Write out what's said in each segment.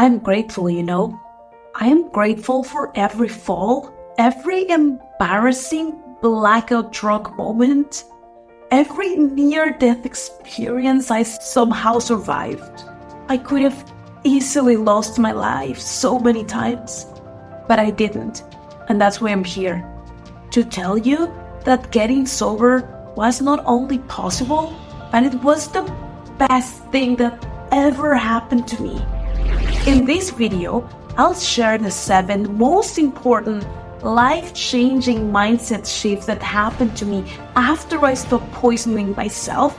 I'm grateful, I am grateful for every fall, every embarrassing blackout drunk moment, every near-death experience I somehow survived. I could have easily lost my life so many times, but I didn't. And that's why I'm here, to tell you that getting sober was not only possible, but it was the best thing that ever happened to me. In this video, I'll share the 7 most important life-changing mindset shifts that happened to me after I stopped poisoning myself,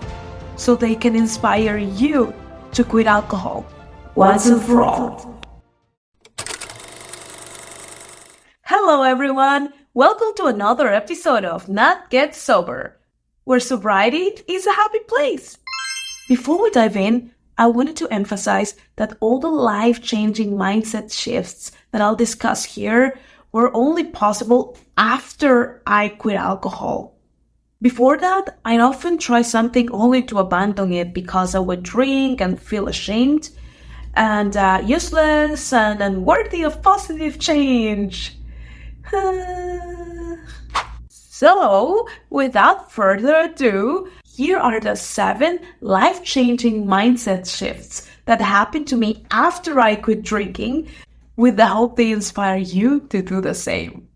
so they can inspire you to quit alcohol once and for all. Hello everyone, welcome to another episode of Not Get Sober, where sobriety is a happy place. Before we dive in, I wanted to emphasize that all the life-changing mindset shifts that I'll discuss here were only possible after I quit alcohol. Before that, I'd often try something only to abandon it because I would drink and feel ashamed and useless and unworthy of positive change. So, without further ado, here are the 7 life-changing mindset shifts that happened to me after I quit drinking, with the hope they inspire you to do the same.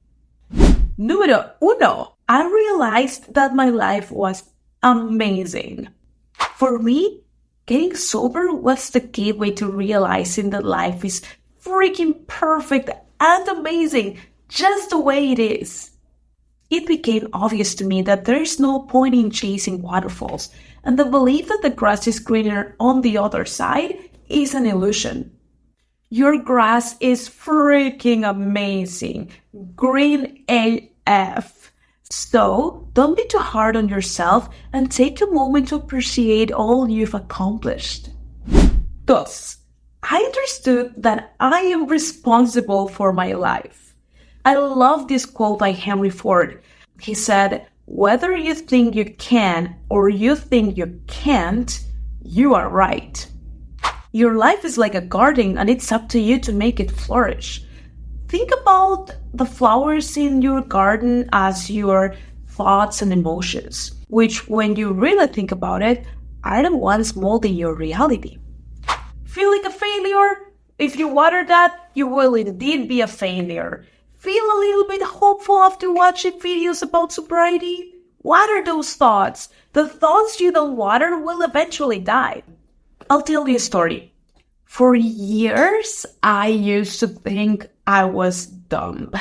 Número 1. I realized that my life was amazing. For me, getting sober was the gateway to realizing that life is freaking perfect and amazing just the way it is. It became obvious to me that there is no point in chasing waterfalls, and the belief that the grass is greener on the other side is an illusion. Your grass is freaking amazing. Green AF. So, don't be too hard on yourself and take a moment to appreciate all you've accomplished. Thus, I understood that I am responsible for my life. I love this quote by Henry Ford. He said, "Whether you think you can or you think you can't, you are right." Your life is like a garden and it's up to you to make it flourish. Think about the flowers in your garden as your thoughts and emotions, which, when you really think about it, are the ones molding your reality. Feeling a failure? If you water that, you will indeed be a failure. Feel a little bit hopeful after watching videos about sobriety? Water those thoughts. The thoughts you don't water will eventually die. I'll tell you a story. For years, I used to think I was dumb.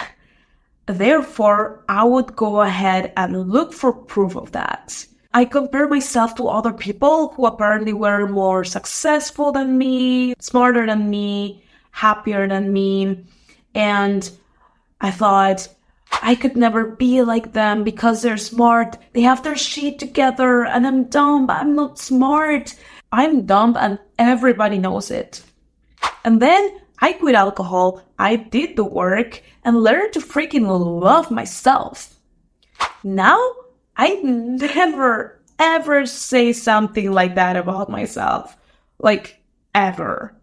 Therefore, I would go ahead and look for proof of that. I compared myself to other people who apparently were more successful than me, smarter than me, happier than me, and I thought I could never be like them because they're smart, they have their shit together, and I'm dumb, I'm not smart. I'm dumb and everybody knows it. And then I quit alcohol, I did the work, and learned to freaking love myself. Now, I never ever say something like that about myself. Like, ever.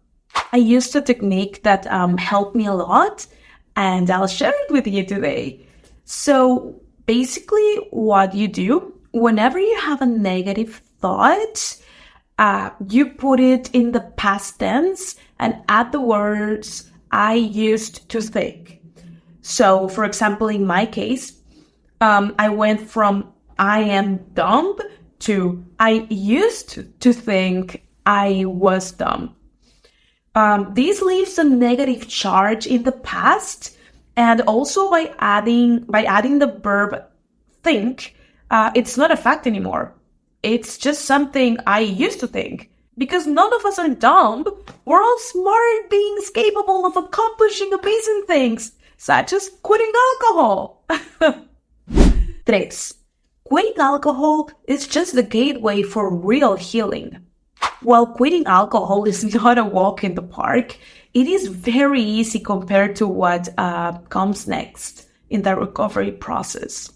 I used a technique that helped me a lot, and I'll share it with you today. So basically what you do, whenever you have a negative thought, you put it in the past tense and add the words I used to think. So for example, in my case, I went from I am dumb to I used to think I was dumb. This leaves a negative charge in the past, and also by adding the verb think, it's not a fact anymore. It's just something I used to think. Because none of us are dumb, we're all smart beings capable of accomplishing amazing things, such as quitting alcohol. 3. Quitting alcohol is just the gateway for real healing. While quitting alcohol is not a walk in the park, it is very easy compared to what comes next in the recovery process.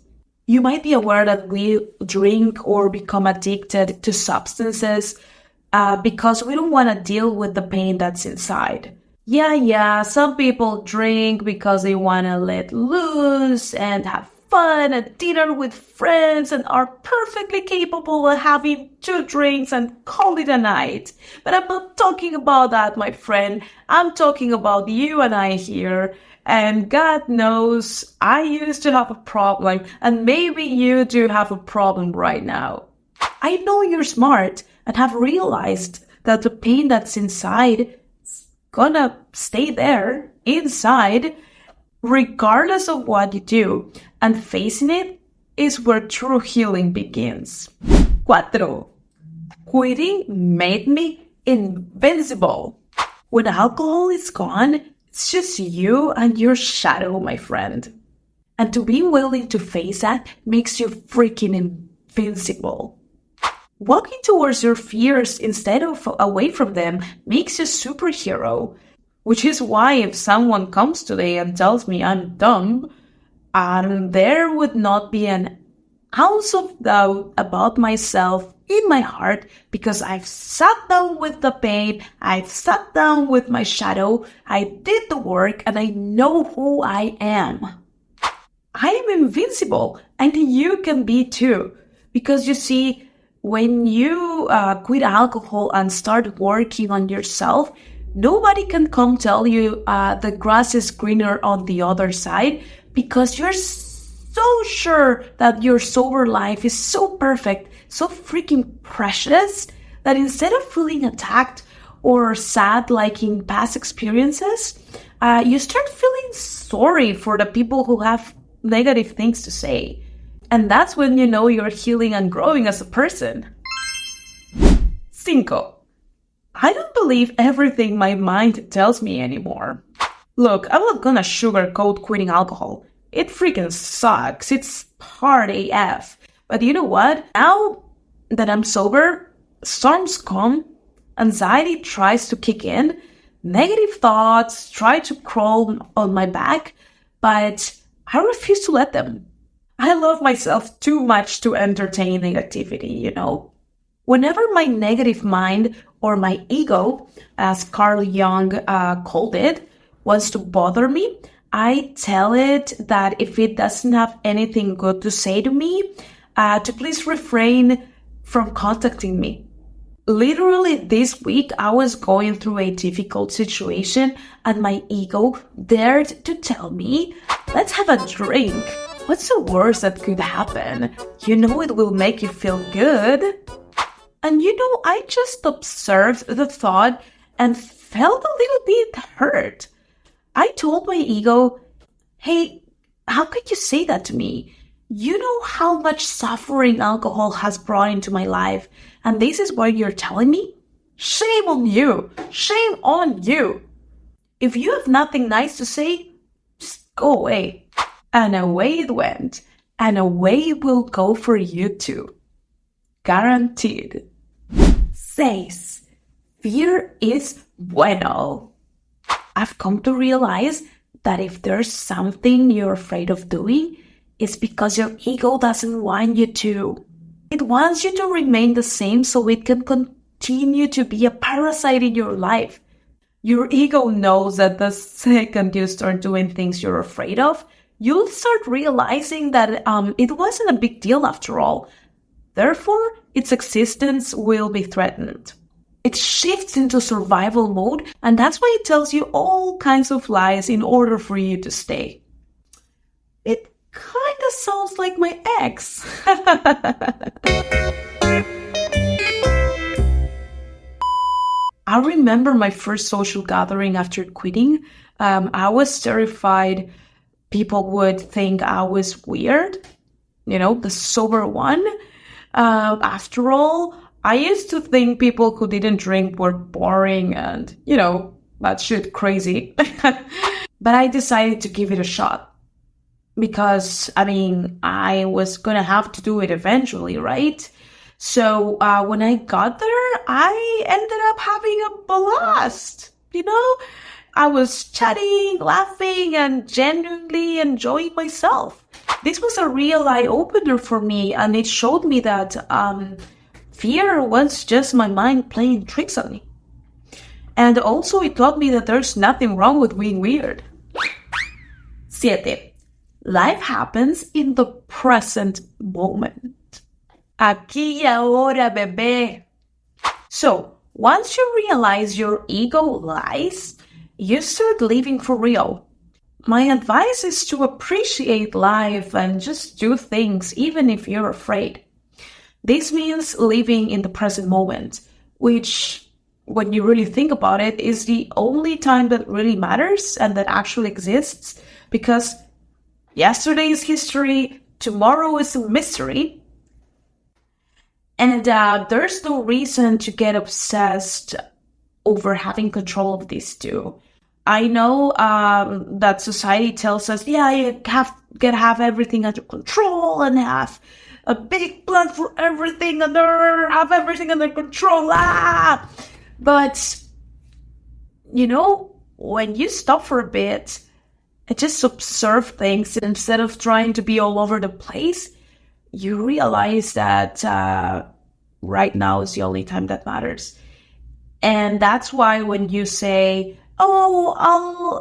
You might be aware that we drink or become addicted to substances because we don't want to deal with the pain that's inside. Yeah, some people drink because they want to let loose and have fun at dinner with friends and are perfectly capable of having 2 drinks and call it a night. But I'm not talking about that, my friend. I'm talking about you and I here. And God knows I used to have a problem, and maybe you do have a problem right now. I know you're smart and have realized that the pain that's inside gonna stay there inside regardless of what you do, and facing it is where true healing begins. 4. Quitting made me invincible. When alcohol is gone, it's just you and your shadow, my friend. And to be willing to face that makes you freaking invincible. Walking towards your fears instead of away from them makes you a superhero. Which is why if someone comes today and tells me I'm dumb, there would not be an ounce of doubt about myself in my heart, because I've sat down with the pain, I've sat down with my shadow, I did the work, and I know who I am. I am invincible, and you can be too. Because you see, when you quit alcohol and start working on yourself, nobody can come tell you the grass is greener on the other side, because you're so sure that your sober life is so perfect, so freaking precious, that instead of feeling attacked or sad like in past experiences, you start feeling sorry for the people who have negative things to say. And that's when you know you're healing and growing as a person. 5. I don't believe everything my mind tells me anymore. Look, I'm not gonna sugarcoat quitting alcohol. It freaking sucks. It's hard AF. But you know what? Now that I'm sober, storms come, anxiety tries to kick in, negative thoughts try to crawl on my back, but I refuse to let them. I love myself too much to entertain negativity, you know. Whenever my negative mind or my ego, as Carl Jung called it, wants to bother me, I tell it that if it doesn't have anything good to say to me, to please refrain from contacting me. Literally this week, I was going through a difficult situation and my ego dared to tell me, let's have a drink. What's the worst that could happen? You know it will make you feel good. And you know, I just observed the thought and felt a little bit hurt. I told my ego, hey, how could you say that to me? You know how much suffering alcohol has brought into my life, and this is what you're telling me? Shame on you! Shame on you! If you have nothing nice to say, just go away. And away it went, and away it will go for you too. Guaranteed. 6. Fear is bueno. I've come to realize that if there's something you're afraid of doing, it's because your ego doesn't want you to. It wants you to remain the same so it can continue to be a parasite in your life. Your ego knows that the second you start doing things you're afraid of, you'll start realizing that it wasn't a big deal after all. Therefore, its existence will be threatened. It shifts into survival mode, and that's why it tells you all kinds of lies in order for you to stay. It kind of sounds like my ex. I remember my first social gathering after quitting. I was terrified people would think I was weird, the sober one. After all, I used to think people who didn't drink were boring and, that shit crazy. But I decided to give it a shot because, I was going to have to do it eventually, right? So when I got there, I ended up having a blast, I was chatting, laughing, and genuinely enjoying myself. This was a real eye-opener for me, and it showed me that fear was just my mind playing tricks on me. And also it taught me that there's nothing wrong with being weird. 7. Life happens in the present moment. Aquí y ahora, bebé. So, once you realize your ego lies, you start living for real. My advice is to appreciate life and just do things even if you're afraid. This means living in the present moment, which, when you really think about it, is the only time that really matters and that actually exists, because yesterday is history, tomorrow is a mystery, and there's no reason to get obsessed over having control of these two. I know that society tells us, yeah, you gotta have everything under control and have a big plan for everything and have everything under control. But, when you stop for a bit and just observe things instead of trying to be all over the place, you realize that right now is the only time that matters. And that's why when you say, oh,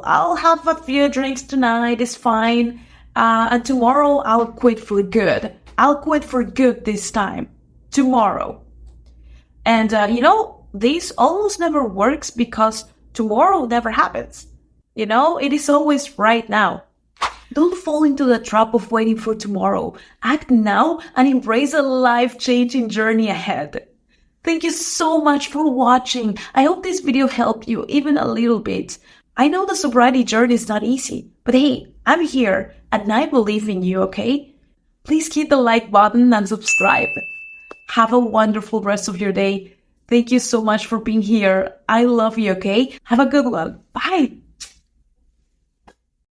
I'll have a few drinks tonight, it's fine, and tomorrow I'll quit for good. I'll quit for good this time, tomorrow. And, this almost never works because tomorrow never happens. It is always right now. Don't fall into the trap of waiting for tomorrow. Act now and embrace a life-changing journey ahead. Thank you so much for watching. I hope this video helped you even a little bit. I know the sobriety journey is not easy, but hey, I'm here and I believe in you, okay? Please hit the like button and subscribe. Have a wonderful rest of your day. Thank you so much for being here. I love you, okay? Have a good one. Bye.